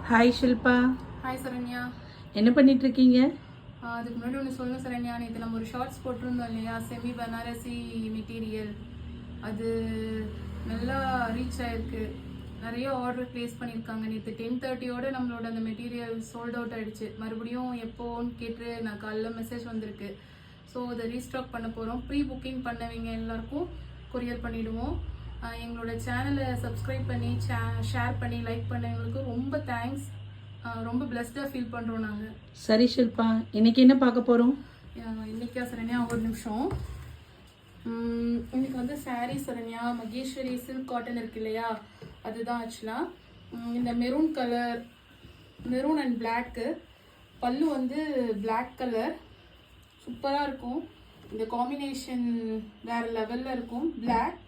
Hi Shilpa. Hi Saranya. என்ன பண்ணிட்டு இருக்கீங்க? அதுக்கு முன்னாடி ஒன்று சொல்லணும் சரண்யா, நேற்று நம்ம ஒரு ஷார்ட்ஸ் போட்டிருந்தோம் இல்லையா, செமி பனாரசி மெட்டீரியல். அது நல்லா ரீச் ஆயிருக்கு, நிறைய ஆர்டர் ப்ளேஸ் பண்ணியிருக்காங்க. நேற்று 10:30 நம்மளோட அந்த மெட்டீரியல் சோல்ட் அவுட் ஆகிடுச்சு. மறுபடியும் எப்போன்னு கேட்டு நான் காலைல மெசேஜ் வந்திருக்கு. ஸோ அதை ரீஸ்டாக் பண்ண போகிறோம். ப்ரீ புக்கிங் பண்ணவங்க எல்லாருக்கும் கொரியர் பண்ணிவிடுவோம். எங்களோட சேனலை சப்ஸ்கிரைப் பண்ணி ஷேர் பண்ணி லைக் பண்ணவங்களுக்கு ரொம்ப தேங்க்ஸ். ரொம்ப பிளஸ்டாக ஃபீல் பண்ணுறோம் நாங்கள். சரி ஷில்பா, இன்னைக்கு என்ன பார்க்க போகிறோம்? இன்னைக்கா சரண்யா, ஒரு நிமிஷம். இன்னைக்கு வந்து சாரீ சரண்யா, மகேஸ்வரி சில்க் காட்டன் இருக்கு இல்லையா, அதுதான் ஆக்சுவலாக. இந்த maroon colour, maroon and block, பல்லு வந்து பிளாக் கலர், சூப்பராக இருக்கும். இந்த காம்பினேஷன் வேறு லெவலில் இருக்கும். பிளாக்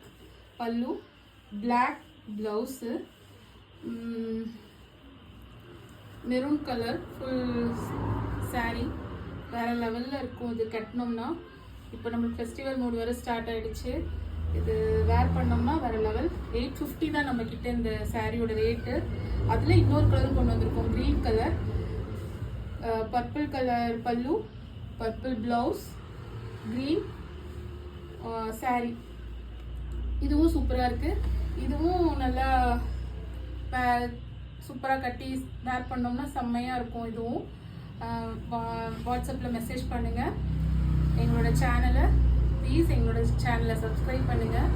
பல்லு, black blouse, maroon colour full sari, வேறு லெவலில் இருக்கும். இது கட்டினோம்னா இப்போ நம்மளுக்கு ஃபெஸ்டிவல் மூட் வேறு ஸ்டார்ட் ஆகிடுச்சு. இது வேர் பண்ணோம்னா வேறு லெவல். 850 தான் நம்மக்கிட்ட இந்த சாரியோட ரேட்டு. அதில் இன்னொரு கலர் கொண்டு வந்திருக்கோம், க்ரீன் கலர், பர்பிள் கலர் பல்லு, பர்பிள் ப்ளவுஸ், க்ரீன் சாரீ. இதுவும் சூப்பராக இருக்குது. இதுவும் நல்லா சூப்பராக கட்டி வேர் பண்ணோம்னா செம்மையாக இருக்கும். இதுவும் வாட்ஸ்அப்பில் மெசேஜ் பண்ணுங்கள். எங்களோட சேனலை ப்ளீஸ் எங்களோட சேனலை சப்ஸ்கிரைப் பண்ணுங்கள்,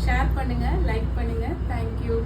ஷேர் பண்ணுங்கள், லைக் பண்ணுங்கள். தேங்க்யூ.